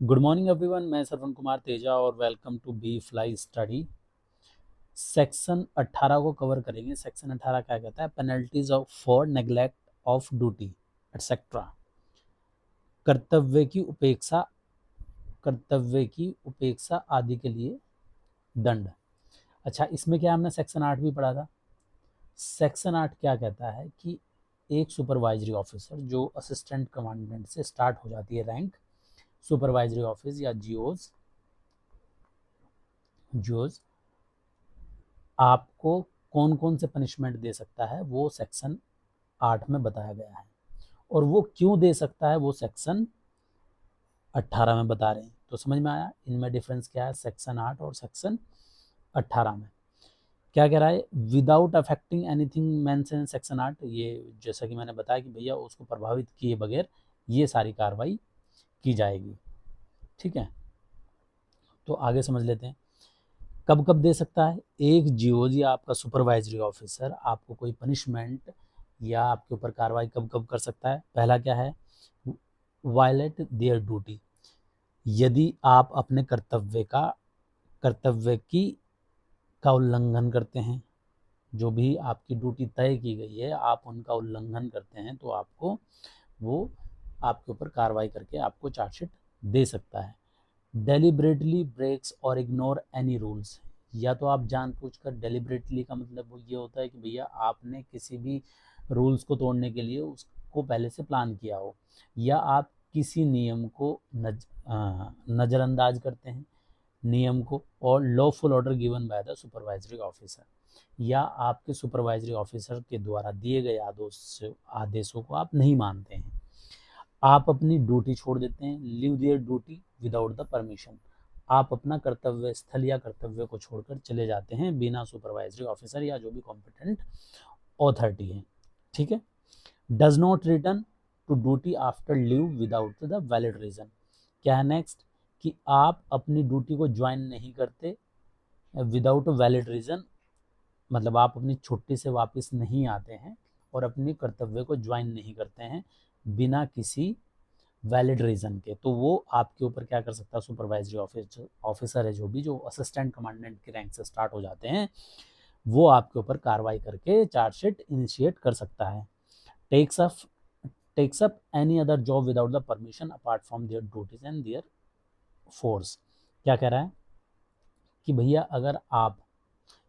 Good morning everyone, मैं श्रवण कुमार तेजा और welcome to B fly study. Section 18 को कवर करेंगे। सेक्शन 18 क्या कहता है? Penalties of for neglect of duty etcetera. कर्तव्य की उपेक्षा आदि के लिए दंड। अच्छा, इसमें क्या हमने सेक्शन 8 भी पढ़ा था। सेक्शन 8 क्या कहता है कि एक सुपरवाइजरी ऑफिसर जो असिस्टेंट कमांडेंट से स्टार्ट हो जाती है रैंक, सुपरवाइजरी ऑफिस या जीओज जोज आपको कौन कौन से पनिशमेंट दे सकता है वो सेक्शन 8 में बताया गया है, और वो क्यों दे सकता है वो सेक्शन 18 में बता रहे हैं। तो समझ में आया इनमें डिफरेंस क्या है सेक्शन 8 और सेक्शन 18 में। क्या कह रहा है? Without affecting anything mention in section 8। ये जैसा कि मैंने बताया कि भैया उसको प्रभावित किए बगैर ये सारी कार्रवाई की जाएगी। ठीक है, तो आगे समझ लेते हैं कब कब दे सकता है। एक जीओजी आपका सुपरवाइजरी ऑफिसर आपको कोई पनिशमेंट या आपके ऊपर कार्रवाई कब कब कर सकता है। पहला क्या है? Violate their duty. यदि आप अपने कर्तव्य की का उल्लंघन करते हैं, जो भी आपकी ड्यूटी तय की गई है आप उनका उल्लंघन करते हैं, तो आपको वो आपके ऊपर कार्रवाई करके आपको चार्जशीट दे सकता है। डेलिबरेटली ब्रेक्स और इग्नोर एनी रूल्स। या तो आप जानबूझकर, डेलिबरेटली का मतलब वो ये होता है कि भैया आपने किसी भी रूल्स को तोड़ने के लिए उसको पहले से प्लान किया हो, या आप किसी नियम को नज़रअंदाज करते हैं नियम को, और lawful order given by the supervisory officer, या आपके सुपरवाइजरी ऑफिसर के द्वारा दिए गए आदेशों को आप नहीं मानते हैं। आप अपनी ड्यूटी छोड़ देते हैं, leave their duty without the permission. आप अपना कर्तव्य स्थल या कर्तव्य को छोड़कर चले जाते हैं बिना सुपरवाइजरी ऑफिसर या जो भी कॉम्पिटेंट अथॉरिटी है। ठीक है। Does not return to duty after leave without the valid reason. क्या है नेक्स्ट? कि आप अपनी ड्यूटी को ज्वाइन नहीं करते विदाउट वैलिड रीजन, मतलब आप अपनी छुट्टी से वापस नहीं आते हैं और अपने कर्तव्य को ज्वाइन नहीं करते हैं बिना किसी वैलिड रीजन के, तो वो आपके ऊपर क्या कर सकता है? सुपरवाइजरी ऑफिसर है जो भी, जो असिस्टेंट कमांडेंट के रैंक से स्टार्ट हो जाते हैं, वो आपके ऊपर कार्रवाई करके चार्जशीट इनिशिएट कर सकता है। Takes up any other job without the permission apart from their duties and their force. क्या कह रहा है कि भैया अगर आप,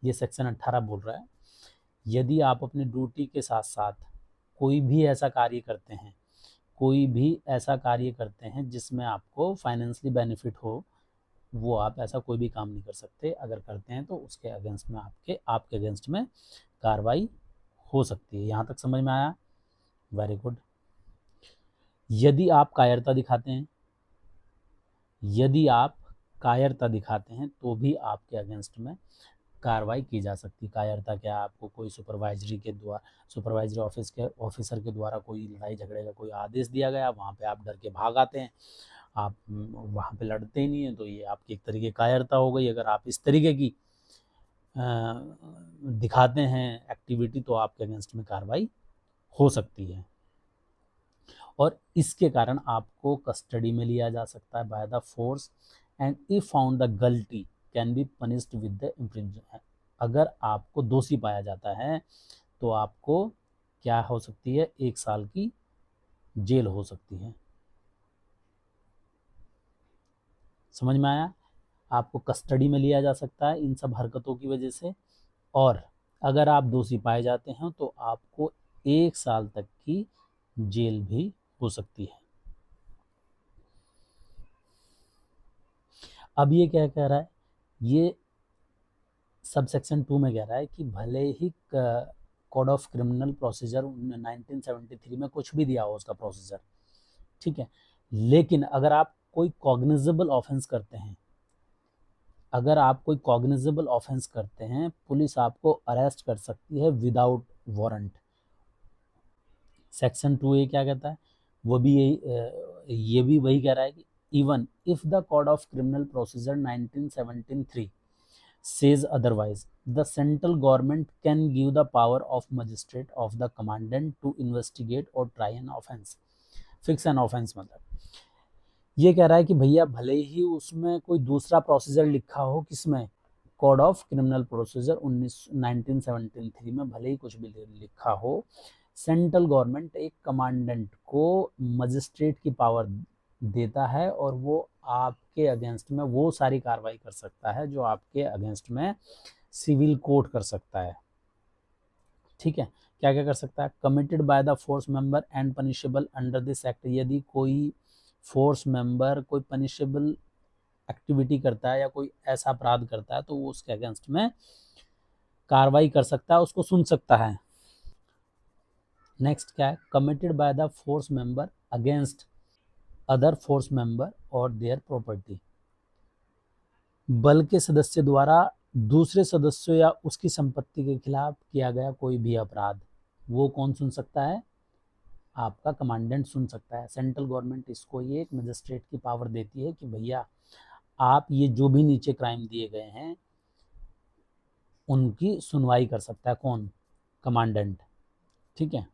ये सेक्शन 18 बोल रहा है, यदि आप अपनी ड्यूटी के साथ साथ कोई भी ऐसा कार्य करते हैं, जिसमें आपको फाइनेंशियली बेनिफिट हो, वो आप ऐसा कोई भी काम नहीं कर सकते। अगर करते हैं तो उसके अगेंस्ट में आपके अगेंस्ट में कार्रवाई हो सकती है। यहाँ तक समझ में आया? Very good. यदि आप कायरता दिखाते हैं तो भी आपके अगेंस्ट में कार्रवाई की जा सकती है। कायरता क्या? आपको कोई सुपरवाइजरी ऑफिसर के द्वारा कोई लड़ाई झगड़े का कोई आदेश दिया गया, वहाँ पे आप डर के भाग आते हैं, आप वहाँ पे लड़ते ही नहीं है, तो ये आपकी एक तरीके कायरता हो गई। अगर आप इस तरीके की दिखाते हैं एक्टिविटी, तो आपके अगेंस्ट में कार्रवाई हो सकती है, और इसके कारण आपको कस्टडी में लिया जा सकता है by the force, and if found the guilty can be punished with the imprisonment. अगर आपको दोषी पाया जाता है तो आपको क्या हो सकती है? 1 साल की जेल हो सकती है। समझ में आया? आपको कस्टडी में लिया जा सकता है इन सब हरकतों की वजह से, और अगर आप दोषी पाए जाते हैं तो आपको 1 साल तक की जेल भी हो सकती है। अब ये क्या कह रहा है? ये सब सेक्शन 2 में कह रहा है कि भले ही कोड ऑफ क्रिमिनल प्रोसीजर 1973 में कुछ भी दिया हो उसका प्रोसीजर, ठीक है, लेकिन अगर आप कोई कॉग्निजेबल ऑफेंस करते हैं, पुलिस आपको अरेस्ट कर सकती है विदाउट वारंट। सेक्शन 2A क्या कहता है? वो भी ये भी वही कह रहा है कि even if the code of criminal procedure 1973 says otherwise, the central government can give the power of magistrate of the commandant to investigate or try an offense, fix an offense। मतलब ये कह रहा है कि भैया भले ही उसमें कोई दूसरा प्रोसीजर लिखा हो, किसमें, कोड ऑफ क्रिमिनल प्रोसीजर 1973 में भले ही कुछ भी लिखा हो, सेंट्रल गवर्नमेंट एक कमांडेंट को मजिस्ट्रेट की पावर देता है और वो आपके अगेंस्ट में वो सारी कार्रवाई कर सकता है जो आपके अगेंस्ट में सिविल कोर्ट कर सकता है। ठीक है, क्या क्या कर सकता है, committed by the force member and punishable under this act, यदि कोई फोर्स मेंबर कोई पनिशेबल एक्टिविटी करता है या कोई ऐसा अपराध करता है तो वो उसके अगेंस्ट में कार्रवाई कर सकता है, उसको सुन सकता है। नेक्स्ट क्या है, committed by the force member against other force member और देयर प्रॉपर्टी, बल के सदस्य द्वारा दूसरे सदस्यों या उसकी संपत्ति के खिलाफ किया गया कोई भी अपराध, वो कौन सुन सकता है, आपका कमांडेंट सुन सकता है। सेंट्रल गवर्नमेंट इसको ये एक मजिस्ट्रेट की पावर देती है कि भैया आप ये जो भी नीचे क्राइम दिए गए हैं उनकी सुनवाई कर सकता है, कौन, कमांडेंट। ठीक है,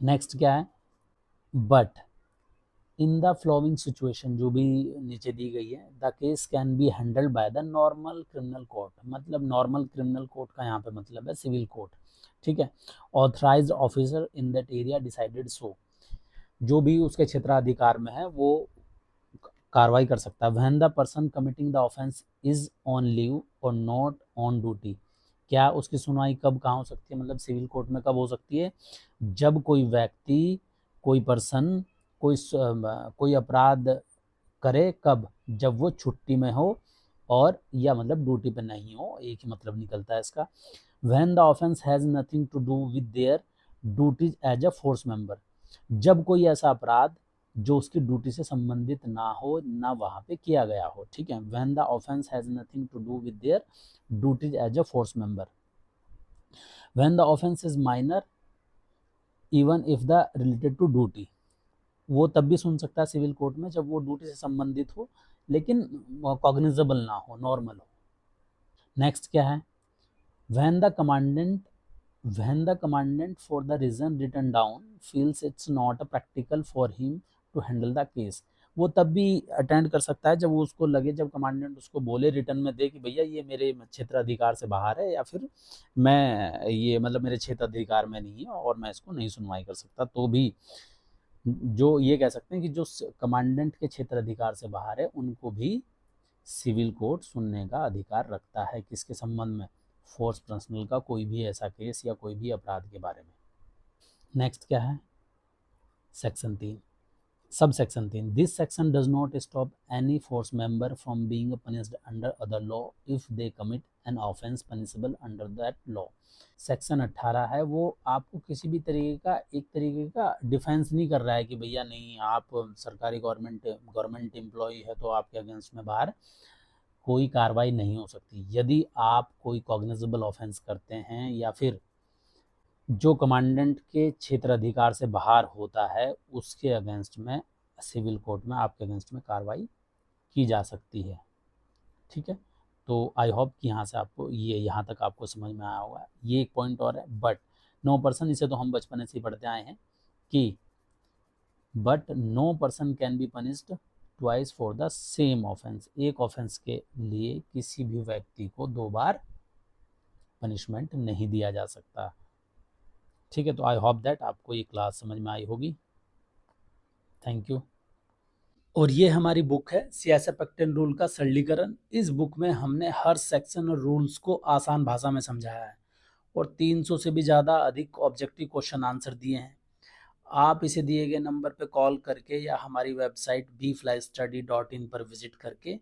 नेक्स्ट क्या है, but in the flowing situation, जो भी नीचे दी गई है, the case can be handled by the normal criminal court, मतलब नॉर्मल क्रिमिनल कोर्ट का यहाँ पे मतलब है सिविल कोर्ट। ठीक है, authorised officer in that area decided so, जो भी उसके क्षेत्राधिकार में है वो कार्रवाई कर सकता है। When the person committing the offence is on leave और नॉट ऑन ड्यूटी, क्या उसकी सुनवाई कब कहाँ हो सकती है, मतलब सिविल कोर्ट में कब हो सकती है, जब कोई व्यक्ति, कोई पर्सन कोई अपराध करे, कब, जब वो छुट्टी में हो और या मतलब ड्यूटी पे नहीं हो, एक ही मतलब निकलता है इसका। When the offence has nothing to do with their duties as a force member, जब कोई ऐसा अपराध जो उसकी ड्यूटी से संबंधित ना हो, ना वहां पे किया गया हो। ठीक है, when the offence has nothing to do with their duties as a force member, when the offence is minor even if the related to duty, वो तब भी सुन सकता है सिविल कोर्ट में जब वो ड्यूटी से संबंधित हो लेकिन कॉग्निजेबल ना हो, नॉर्मल हो। नेक्स्ट क्या है, when the commandant when the commandant for the reason written down feels it's not practical for him to handle the case, वो तब भी अटेंड कर सकता है जब वो उसको लगे, जब कमांडेंट उसको बोले रिटर्न में दे कि भैया ये मेरे क्षेत्राधिकार से बाहर है या फिर मैं ये मतलब मेरे क्षेत्राधिकार में नहीं है और मैं इसको नहीं सुनवाई कर सकता, तो भी जो ये कह सकते हैं कि जो कमांडेंट के क्षेत्राधिकार से बाहर है उनको भी सिविल कोर्ट सुनने का अधिकार रखता है, किसके संबंध में, फोर्स पर्सनल का कोई भी ऐसा केस या कोई भी अपराध के बारे में। नेक्स्ट क्या है, section 3, sub section 3, this section does not stop any force member from being punished under other law if they commit an offence punishable under that law. Section 18 है वो आपको किसी भी तरीके का डिफेंस नहीं कर रहा है कि भैया नहीं आप सरकारी गवर्नमेंट एम्प्लॉय है तो आपके अगेंस्ट में बाहर कोई कार्रवाई नहीं हो सकती। यदि आप कोई कॉग्निजेबल ऑफेंस करते हैं या फिर जो कमांडेंट के क्षेत्र अधिकार से बाहर होता है उसके अगेंस्ट में सिविल कोर्ट में आपके अगेंस्ट में कार्रवाई की जा सकती है। ठीक है, तो आई होप कि यहाँ से आपको ये यहाँ तक आपको समझ में आया होगा। ये एक पॉइंट और है, बट नो पर्सन, इसे तो हम बचपन से ही पढ़ते आए हैं कि but no person can be punished twice for the same offence, एक ऑफेंस के लिए किसी भी व्यक्ति को 2 बार पनिशमेंट नहीं दिया जा सकता। ठीक है, तो आई होप दैट आपको ये क्लास समझ में आई होगी। Thank you. और ये हमारी बुक है सियासत एक्ट एंड रूल का सरलीकरण। इस बुक में हमने हर सेक्शन और रूल्स को आसान भाषा में समझाया है और 300 से भी ज़्यादा अधिक ऑब्जेक्टिव क्वेश्चन आंसर दिए हैं। आप इसे दिए गए नंबर पर कॉल करके या हमारी वेबसाइट bflystudy.in पर विजिट करके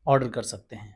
ऑर्डर कर सकते हैं।